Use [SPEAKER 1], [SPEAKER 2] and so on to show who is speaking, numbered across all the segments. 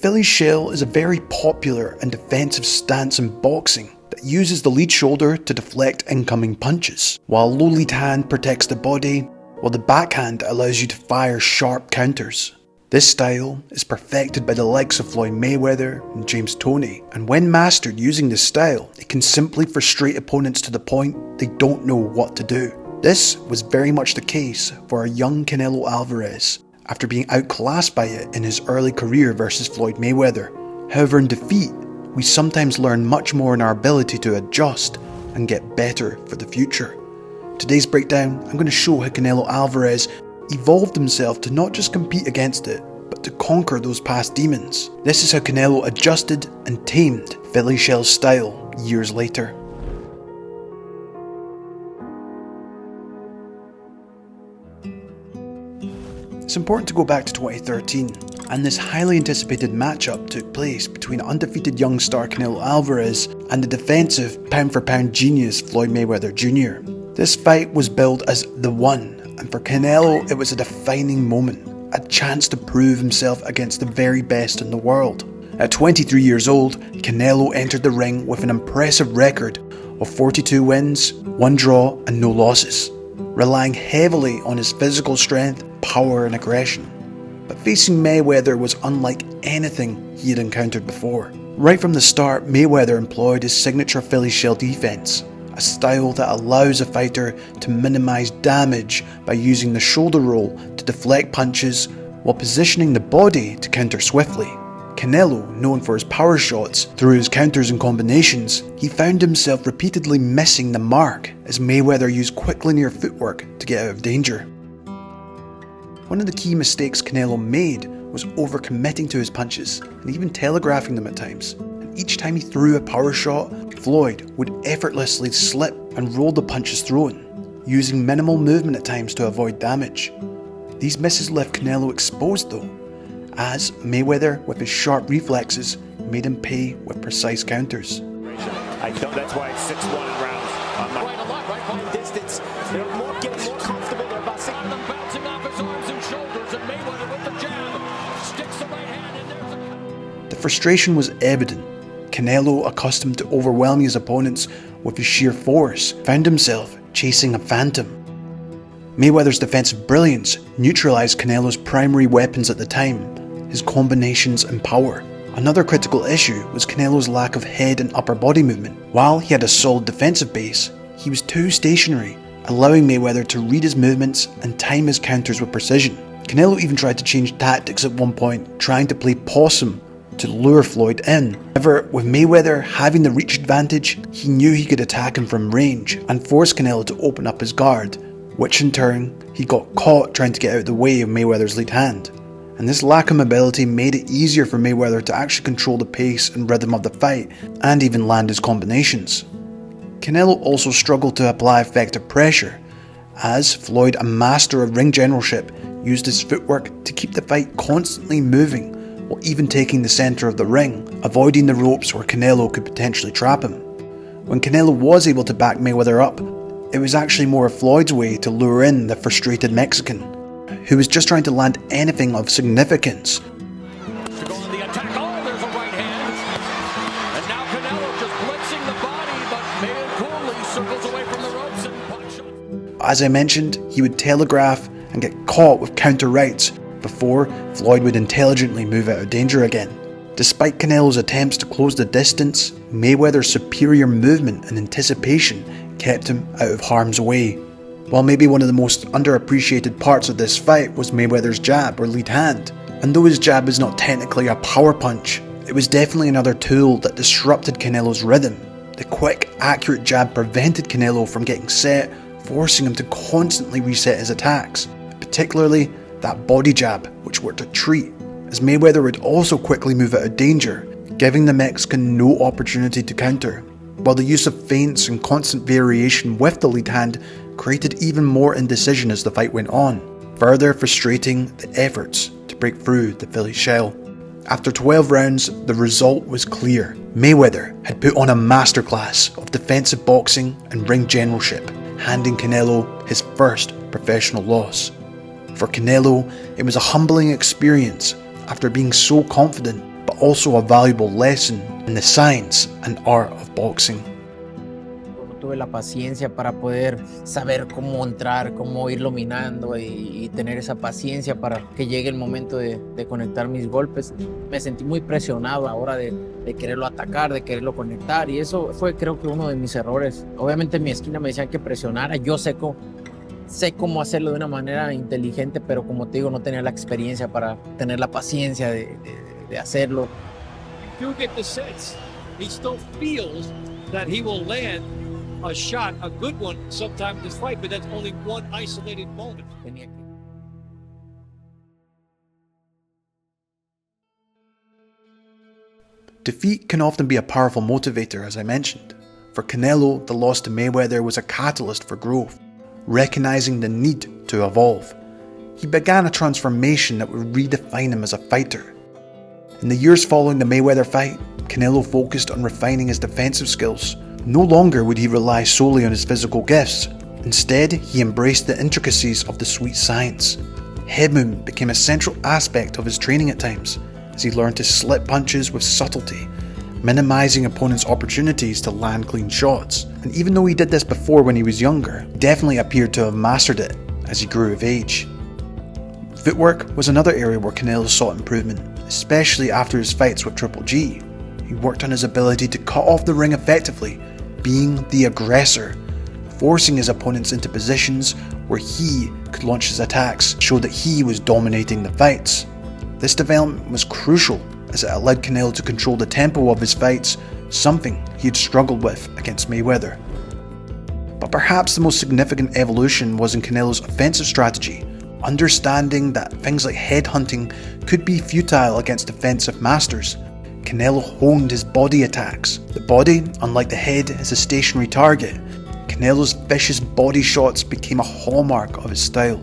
[SPEAKER 1] Philly shell is a very popular and defensive stance in boxing that uses the lead shoulder to deflect incoming punches, while low lead hand protects the body, while the backhand allows you to fire sharp counters. This style is perfected by the likes of Floyd Mayweather and James Toney, and when mastered using this style, it can simply frustrate opponents to the point they don't know what to do. This was very much the case for our young Canelo Alvarez, after being outclassed by it in his early career versus Floyd Mayweather. However, in defeat, we sometimes learn much more in our ability to adjust and get better for the future. Today's breakdown, I'm going to show how Canelo Alvarez evolved himself to not just compete against it, but to conquer those past demons. This is how Canelo adjusted and tamed Philly shell's style years later. It's important to go back to 2013, and this highly anticipated matchup took place between undefeated young star Canelo Alvarez and the defensive pound-for-pound genius Floyd Mayweather Jr. This fight was billed as the one, and for Canelo it was a defining moment, a chance to prove himself against the very best in the world. At 23 years old, Canelo entered the ring with an impressive record of 42 wins, 1 draw and no losses, relying heavily on his physical strength, power and aggression. But facing Mayweather was unlike anything he had encountered before. Right from the start, Mayweather employed his signature Philly shell defense, a style that allows a fighter to minimize damage by using the shoulder roll to deflect punches while positioning the body to counter swiftly. Canelo, known for his power shots through his counters and combinations, he found himself repeatedly missing the mark as Mayweather used quick linear footwork to get out of danger. One of the key mistakes Canelo made was overcommitting to his punches and even telegraphing them at times. And each time he threw a power shot, Floyd would effortlessly slip and roll the punches thrown, using minimal movement at times to avoid damage. These misses left Canelo exposed though, as Mayweather, with his sharp reflexes, made him pay with precise counters.
[SPEAKER 2] That's why it's 6-1 in rounds. Quite a lot, right? From distance. They're getting more comfortable. They're about them bouncing off his arms and shoulders, and Mayweather with the jab sticks the right hand in there.
[SPEAKER 1] The frustration was evident. Canelo, accustomed to overwhelming his opponents with his sheer force, found himself chasing a phantom. Mayweather's defensive brilliance neutralized Canelo's primary weapons at the time, his combinations and power. Another critical issue was Canelo's lack of head and upper body movement. While he had a solid defensive base, he was too stationary, allowing Mayweather to read his movements and time his counters with precision. Canelo even tried to change tactics at one point, trying to play possum to lure Floyd in. However, with Mayweather having the reach advantage, he knew he could attack him from range and force Canelo to open up his guard, which in turn, he got caught trying to get out of the way of Mayweather's lead hand. And this lack of mobility made it easier for Mayweather to actually control the pace and rhythm of the fight, and even land his combinations. Canelo also struggled to apply effective pressure, as Floyd, a master of ring generalship, used his footwork to keep the fight constantly moving, while even taking the centre of the ring, avoiding the ropes where Canelo could potentially trap him. When Canelo was able to back Mayweather up, it was actually more Floyd's way to lure in the frustrated Mexican, who was just trying to land anything of significance.
[SPEAKER 2] To go on the attack. Oh, there's a right hand. And now Canelo just blitzing the body, but made coolly circles away from the ropes and punch.
[SPEAKER 1] As I mentioned, he would telegraph and get caught with counter rights before Floyd would intelligently move out of danger again. Despite Canelo's attempts to close the distance, Mayweather's superior movement and anticipation kept him out of harm's way. While maybe one of the most underappreciated parts of this fight was Mayweather's jab or lead hand, and though his jab is not technically a power punch, it was definitely another tool that disrupted Canelo's rhythm. The quick, accurate jab prevented Canelo from getting set, forcing him to constantly reset his attacks, particularly that body jab, which worked a treat, as Mayweather would also quickly move out of danger, giving the Mexican no opportunity to counter, while the use of feints and constant variation with the lead hand created even more indecision as the fight went on, further frustrating the efforts to break through the Philly shell. After 12 rounds, the result was clear. Mayweather had put on a masterclass of defensive boxing and ring generalship, handing Canelo his first professional loss. For Canelo, it was a humbling experience after being so confident, but also a valuable lesson in the science and art of boxing.
[SPEAKER 3] Tuve la paciencia para poder saber cómo entrar, cómo irlo minando y tener esa paciencia para que llegue el momento de conectar mis golpes. Me sentí muy presionado a la hora de quererlo atacar, de quererlo conectar, y eso fue, creo que, uno de mis errores. Obviamente en mi esquina me decían que presionara, yo sé cómo hacerlo de una manera inteligente, pero como te digo, no tenía la experiencia para tener la paciencia de hacerlo.
[SPEAKER 4] You get the sense he still feels that he will land a shot, a good one, sometime in this fight, but that's only one isolated moment.
[SPEAKER 1] Defeat can often be a powerful motivator, as I mentioned. For Canelo, the loss to Mayweather was a catalyst for growth, recognizing the need to evolve. He began a transformation that would redefine him as a fighter. In the years following the Mayweather fight, Canelo focused on refining his defensive skills. No longer would he rely solely on his physical gifts. Instead, he embraced the intricacies of the sweet science. Head movement became a central aspect of his training at times, as he learned to slip punches with subtlety, minimizing opponents' opportunities to land clean shots. And even though he did this before when he was younger, he definitely appeared to have mastered it as he grew of age. Footwork was another area where Canelo sought improvement, especially after his fights with Triple G. He worked on his ability to cut off the ring effectively, being the aggressor, forcing his opponents into positions where he could launch his attacks, show that he was dominating the fights. This development was crucial as it allowed Canelo to control the tempo of his fights, something he had struggled with against Mayweather. But perhaps the most significant evolution was in Canelo's offensive strategy, understanding that things like headhunting could be futile against defensive masters. Canelo honed his body attacks. The body, unlike the head, is a stationary target. Canelo's vicious body shots became a hallmark of his style.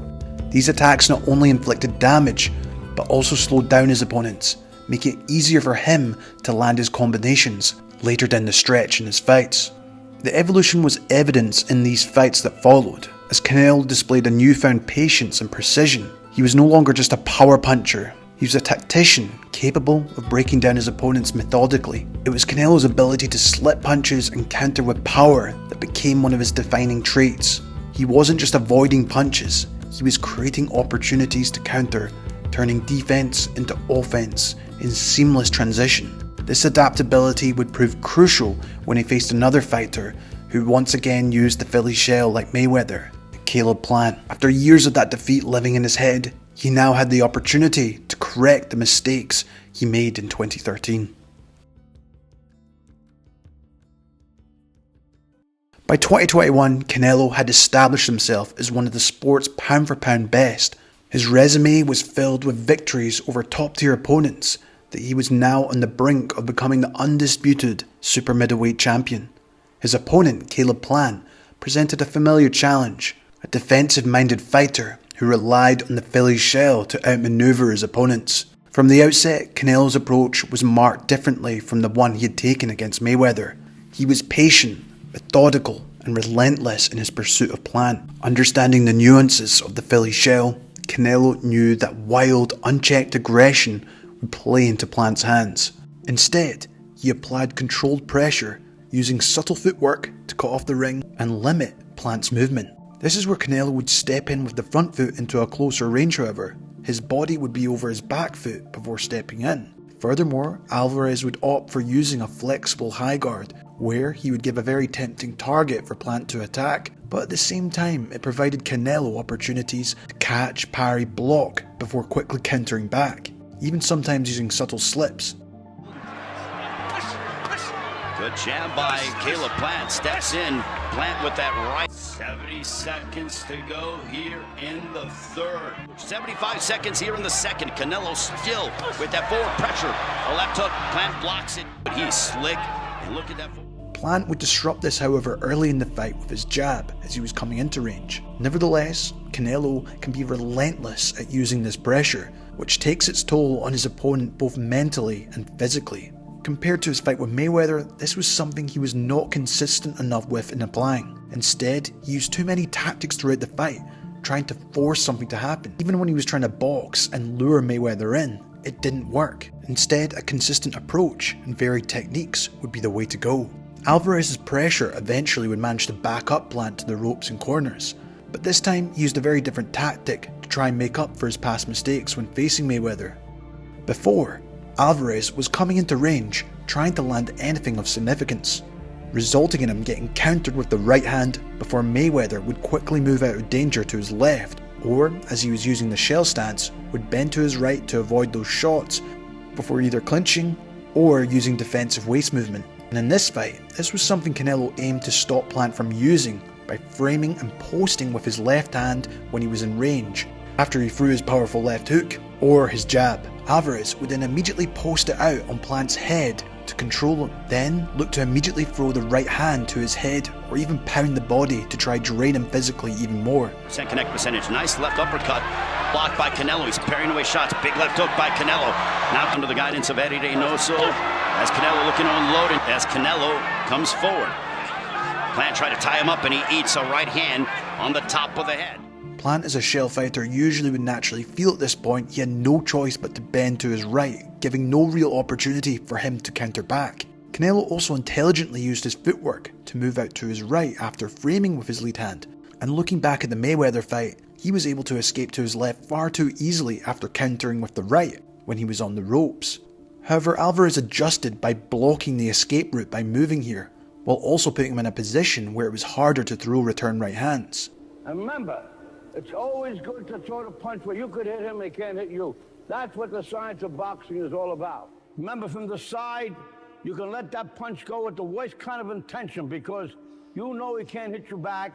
[SPEAKER 1] These attacks not only inflicted damage, but also slowed down his opponents, making it easier for him to land his combinations later down the stretch in his fights. The evolution was evident in these fights that followed, as Canelo displayed a newfound patience and precision. He was no longer just a power puncher. He was a tactician, capable of breaking down his opponents methodically. It was Canelo's ability to slip punches and counter with power that became one of his defining traits. He wasn't just avoiding punches, he was creating opportunities to counter, turning defense into offense in seamless transition. This adaptability would prove crucial when he faced another fighter who once again used the Philly shell like Mayweather, Caleb Plant. After years of that defeat living in his head, he now had the opportunity to correct the mistakes he made in 2013. By 2021, Canelo had established himself as one of the sport's pound-for-pound best. His resume was filled with victories over top-tier opponents that he was now on the brink of becoming the undisputed super middleweight champion. His opponent, Caleb Plant, presented a familiar challenge, a defensive-minded fighter who relied on the Philly shell to outmaneuver his opponents. From the outset, Canelo's approach was marked differently from the one he had taken against Mayweather. He was patient, methodical, and relentless in his pursuit of Plant. Understanding the nuances of the Philly shell, Canelo knew that wild, unchecked aggression would play into Plant's hands. Instead, he applied controlled pressure, using subtle footwork to cut off the ring and limit Plant's movement. This is where Canelo would step in with the front foot into a closer range, however. His body would be over his back foot before stepping in. Furthermore, Alvarez would opt for using a flexible high guard, where he would give a very tempting target for Plant to attack, but at the same time it provided Canelo opportunities to catch, parry, block before quickly countering back, even sometimes using subtle slips.
[SPEAKER 5] Good jab by Caleb Plant, steps in, Plant with that right. 70 seconds to go here in the third. 75 seconds here in the second. Canelo still with that forward pressure. A left hook, Plant blocks it, but he's slick. And look at that.
[SPEAKER 1] Plant would disrupt this, however, early in the fight with his jab as he was coming into range. Nevertheless, Canelo can be relentless at using this pressure, which takes its toll on his opponent both mentally and physically. Compared to his fight with Mayweather, this was something he was not consistent enough with in applying. Instead, he used too many tactics throughout the fight, trying to force something to happen. Even when he was trying to box and lure Mayweather in, it didn't work. Instead, a consistent approach and varied techniques would be the way to go. Alvarez's pressure eventually would manage to back up Plant to the ropes and corners, but this time he used a very different tactic to try and make up for his past mistakes when facing Mayweather. Before, Alvarez was coming into range trying to land anything of significance, resulting in him getting countered with the right hand before Mayweather would quickly move out of danger to his left, or as he was using the shell stance, would bend to his right to avoid those shots before either clinching or using defensive waist movement. And in this fight, this was something Canelo aimed to stop Plant from using by framing and posting with his left hand when he was in range, after he threw his powerful left hook or his jab. Alvarez would then immediately post it out on Plant's head to control him, then look to immediately throw the right hand to his head or even pound the body to try drain him physically even more.
[SPEAKER 5] Connect percentage, nice left uppercut, blocked by Canelo, he's parrying away shots, big left hook by Canelo, now under the guidance of Eddie Reynoso, as Canelo looking to unload it, as Canelo comes forward. Plant tried to tie him up and he eats a right hand on the top of the head.
[SPEAKER 1] Plant, as a shell fighter, usually would naturally feel at this point he had no choice but to bend to his right, giving no real opportunity for him to counter back. Canelo also intelligently used his footwork to move out to his right after framing with his lead hand, and looking back at the Mayweather fight, he was able to escape to his left far too easily after countering with the right when he was on the ropes. However, Alvarez adjusted by blocking the escape route by moving here, while also putting him in a position where it was harder to throw return right hands.
[SPEAKER 6] And remember, it's always good to throw the punch where you could hit him, they can't hit you. That's what the science of boxing is all about. Remember, from the side, you can let that punch go with the worst kind of intention because you know he can't hit you back,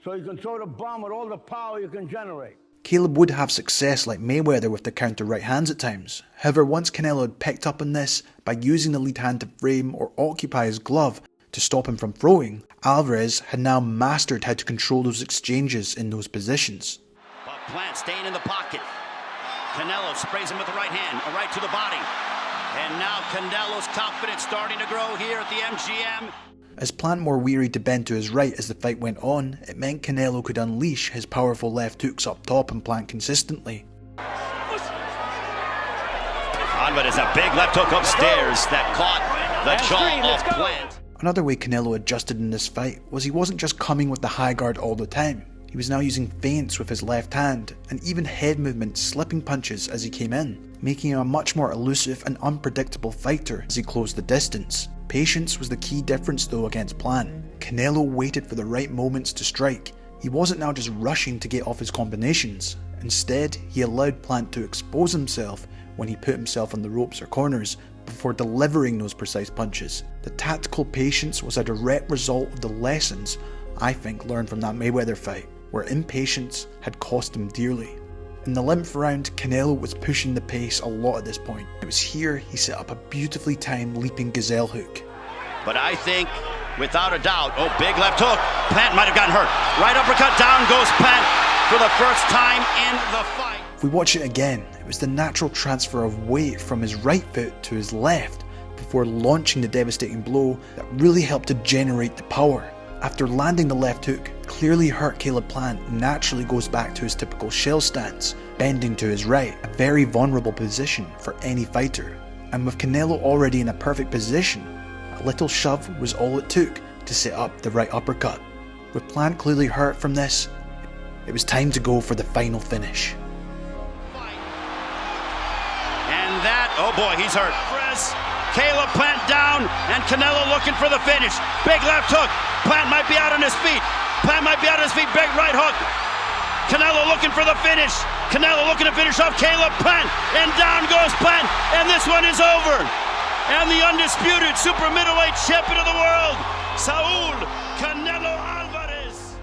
[SPEAKER 6] so you can throw the bomb with all the power you can generate.
[SPEAKER 1] Caleb would have success like Mayweather with the counter right hands at times. However, once Canelo had picked up on this by using the lead hand to frame or occupy his glove to stop him from throwing, Alvarez had now mastered how to control those exchanges in those positions.
[SPEAKER 5] But Plant staying in the pocket. Canelo sprays him with the right hand, a right to the body. And now Canelo's confidence starting to grow here at the MGM.
[SPEAKER 1] As Plant more wearied to bend to his right as the fight went on, it meant Canelo could unleash his powerful left hooks up top and Plant consistently.
[SPEAKER 5] Álvarez, a big left hook upstairs that caught the jaw of Plant.
[SPEAKER 1] Another way Canelo adjusted in this fight was he wasn't just coming with the high guard all the time. He was now using feints with his left hand and even head movements, slipping punches as he came in, making him a much more elusive and unpredictable fighter as he closed the distance. Patience was the key difference though against Plant. Canelo waited for the right moments to strike. He wasn't now just rushing to get off his combinations. Instead, he allowed Plant to expose himself when he put himself on the ropes or corners before delivering those precise punches. The tactical patience was a direct result of the lessons I think learned from that Mayweather fight, where impatience had cost him dearly. In the 11th round, Canelo was pushing the pace a lot at this point. It was here he set up a beautifully timed leaping gazelle hook.
[SPEAKER 5] But I think, without a doubt, oh, big left hook. Plant might have gotten hurt. Right uppercut, down goes Plant for the first time in the fight.
[SPEAKER 1] If we watch it again, it was the natural transfer of weight from his right foot to his left before launching the devastating blow that really helped to generate the power. After landing the left hook, clearly hurt Caleb Plant naturally goes back to his typical shell stance, bending to his right, a very vulnerable position for any fighter. And with Canelo already in a perfect position, a little shove was all it took to set up the right uppercut. With Plant clearly hurt from this, it was time to go for the final finish.
[SPEAKER 5] And that, oh boy, he's hurt. Caleb Plant down, and Canelo looking for the finish. Big left hook. Plant might be out on his feet. Plant might be out on his feet. Big right hook. Canelo looking for the finish. Canelo looking to finish off Caleb Plant, and down goes Plant, and this one is over. And the undisputed super middleweight champion of the world, Saul Canelo Álvarez.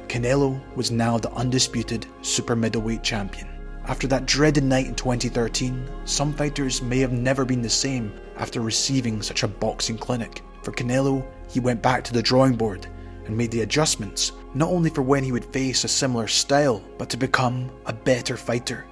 [SPEAKER 1] Canelo was now the undisputed super middleweight champion. After that dreaded night in 2013, some fighters may have never been the same after receiving such a boxing clinic. For Canelo, he went back to the drawing board and made the adjustments, not only for when he would face a similar style, but to become a better fighter.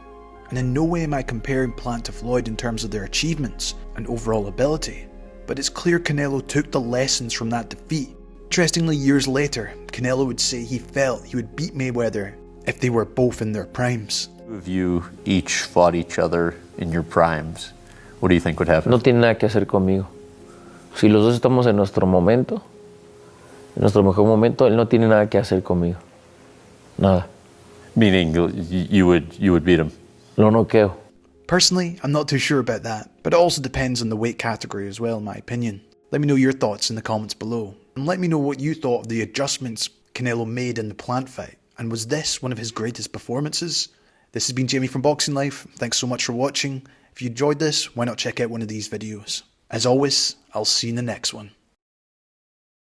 [SPEAKER 1] And in no way am I comparing Plant to Floyd in terms of their achievements and overall ability, but it's clear Canelo took the lessons from that defeat. Interestingly, years later, Canelo would say he felt he would beat Mayweather if they were both in their primes.
[SPEAKER 7] If you each fought each other in your primes, what do you think would happen?
[SPEAKER 8] No tiene nada que hacer conmigo. Si los dos estamos en nuestro momento, en nuestro mejor momento, él no tiene nada que hacer conmigo. Nada.
[SPEAKER 7] Meaning you would beat him?
[SPEAKER 8] Lo noqueo.
[SPEAKER 1] Personally, I'm not too sure about that, but it also depends on the weight category as well, in my opinion. Let me know your thoughts in the comments below, and let me know what you thought of the adjustments Canelo made in the Plant fight, and was this one of his greatest performances? This has been Jamie from Boxing Life. Thanks so much for watching. If you enjoyed this, why not check out one of these videos? As always, I'll see you in the next one.